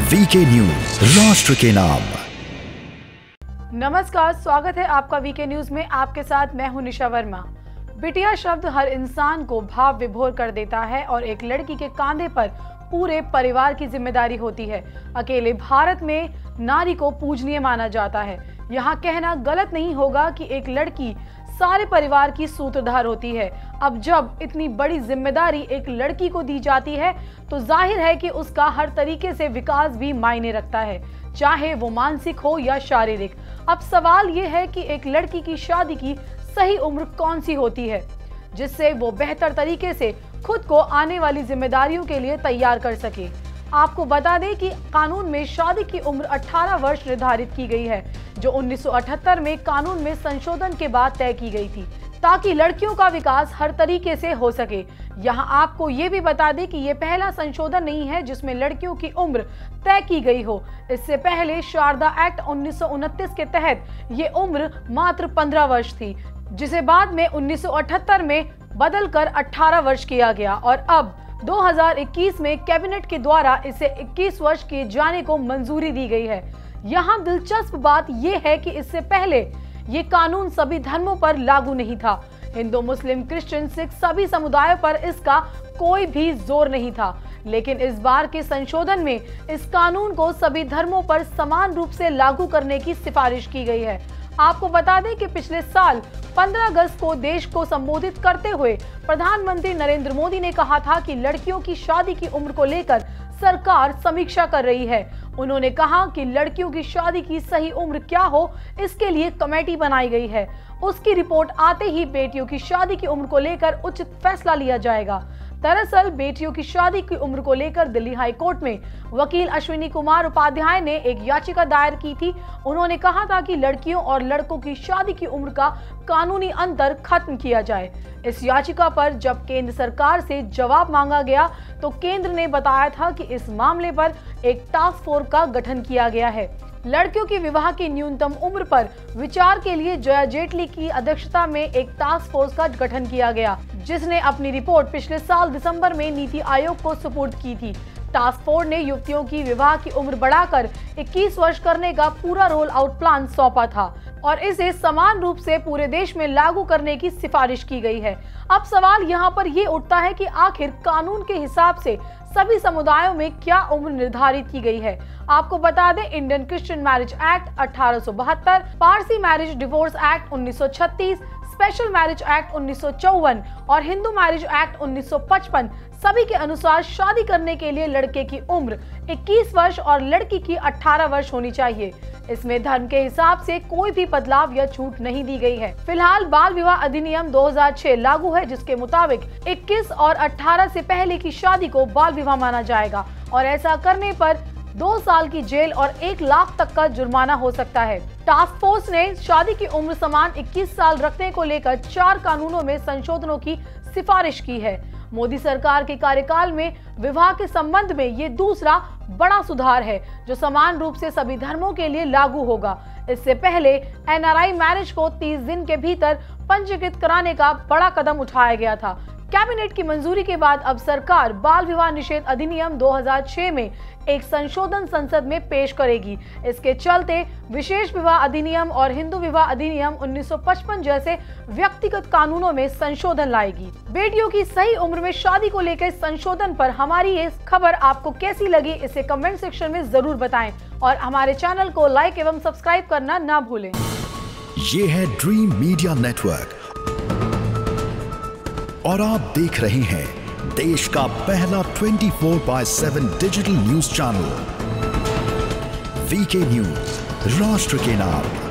VK news, राष्ट्र के नाम। नमस्कार, स्वागत है आपका वीके न्यूज में। आपके साथ मैं हूं निशा वर्मा। बिटिया शब्द हर इंसान को भाव विभोर कर देता है और एक लड़की के कांधे पर पूरे परिवार की जिम्मेदारी होती है। अकेले भारत में नारी को पूजनीय माना जाता है। यहाँ कहना गलत नहीं होगा कि एक लड़की सारे परिवार की सूत्रधार होती है। अब जब इतनी बड़ी जिम्मेदारी एक लड़की को दी जाती है तो जाहिर है कि उसका हर तरीके से विकास भी मायने रखता है, चाहे वो मानसिक हो या शारीरिक। अब सवाल ये है कि एक लड़की की शादी की सही उम्र कौन सी होती है जिससे वो बेहतर तरीके से खुद को आने वाली जिम्मेदारियों के लिए तैयार कर सके। आपको बता दें कि कानून में शादी की उम्र 18 वर्ष निर्धारित की गई है, जो 1978 में कानून में संशोधन के बाद तय की गई थी, ताकि लड़कियों का विकास हर तरीके से हो सके। यहाँ आपको ये भी बता दें कि ये पहला संशोधन नहीं है जिसमें लड़कियों की उम्र तय की गई हो। इससे पहले शारदा एक्ट 1929 के तहत ये उम्र मात्र 15 वर्ष थी, जिसे बाद में 1978 में बदलकर 18 वर्ष किया गया और अब 2021 में कैबिनेट के द्वारा इसे 21 वर्ष किए जाने को मंजूरी दी गई है। यहाँ दिलचस्प बात यह है कि इससे पहले ये कानून सभी धर्मों पर लागू नहीं था। हिंदू, मुस्लिम, क्रिश्चियन, सिख सभी समुदायों पर इसका कोई भी जोर नहीं था, लेकिन इस बार के संशोधन में इस कानून को सभी धर्मों पर समान रूप से लागू करने की सिफारिश की गई है। आपको बता दें कि पिछले साल 15 अगस्त को देश को संबोधित करते हुए प्रधानमंत्री नरेंद्र मोदी ने कहा था कि लड़कियों की शादी की उम्र को लेकर सरकार समीक्षा कर रही है। उन्होंने कहा कि लड़कियों की शादी की सही उम्र क्या हो, इसके लिए कमेटी बनाई गई है। उसकी रिपोर्ट आते ही बेटियों की शादी की उम्र को लेकर उचित फैसला लिया जाएगा। दरअसल बेटियों की शादी की उम्र को लेकर दिल्ली हाई कोर्ट में वकील अश्विनी कुमार उपाध्याय ने एक याचिका दायर की थी। उन्होंने कहा था कि लड़कियों और लड़कों की शादी की उम्र का कानूनी अंतर खत्म किया जाए। इस याचिका पर जब केंद्र सरकार से जवाब मांगा गया तो केंद्र ने बताया था कि इस मामले पर एक टास्क फोर्स का गठन किया गया है। लड़कियों की विवाह की न्यूनतम उम्र पर विचार के लिए जया जेटली की अध्यक्षता में एक टास्क फोर्स का गठन किया गया, जिसने अपनी रिपोर्ट पिछले साल दिसंबर में नीति आयोग को सुपुर्द की थी। टास्क फोर्स ने युवतियों की विवाह की उम्र बढ़ाकर 21 वर्ष करने का पूरा रोल आउट प्लान सौंपा था और इसे समान रूप से पूरे देश में लागू करने की सिफारिश की गई है। अब सवाल यहाँ पर ये उठता है कि आखिर कानून के हिसाब से सभी समुदायों में क्या उम्र निर्धारित की गई है। आपको बता दें, Indian Christian marriage act 1872, Parsi marriage divorce act 1936, special marriage act 1954 और हिंदू मैरिज एक्ट 1955 सभी के अनुसार शादी करने के लिए लड़के की उम्र 21 वर्ष और लड़की की 18 वर्ष होनी चाहिए। इसमें धर्म के हिसाब से कोई भी बदलाव या छूट नहीं दी गई है। फिलहाल बाल विवाह अधिनियम 2006 लागू है, जिसके मुताबिक 21 और 18 से पहले की शादी को बाल विवाह माना जाएगा और ऐसा करने पर 2 साल की जेल और 1 लाख तक का जुर्माना हो सकता है। टास्क फोर्स ने शादी की उम्र समान 21 साल रखने को लेकर 4 कानूनों में संशोधनों की सिफारिश की है। मोदी सरकार के कार्यकाल में विवाह के संबंध में ये दूसरा बड़ा सुधार है, जो समान रूप से सभी धर्मों के लिए लागू होगा। इससे पहले एनआरआई मैरिज को 30 दिन के भीतर पंजीकृत कराने का बड़ा कदम उठाया गया था। कैबिनेट की मंजूरी के बाद अब सरकार बाल विवाह निषेध अधिनियम 2006 में एक संशोधन संसद में पेश करेगी। इसके चलते विशेष विवाह अधिनियम और हिंदू विवाह अधिनियम 1955 जैसे व्यक्तिगत कानूनों में संशोधन लाएगी। बेटियों की सही उम्र में शादी को लेकर संशोधन पर हमारी ये खबर आपको कैसी लगी, इसे कमेंट सेक्शन में जरूर बताएं और हमारे चैनल को लाइक एवं सब्सक्राइब करना ना भूलें। ये है ड्रीम मीडिया नेटवर्क और आप देख रहे हैं देश का पहला 24/7 digital news channel VK news, राष्ट्र के नाम।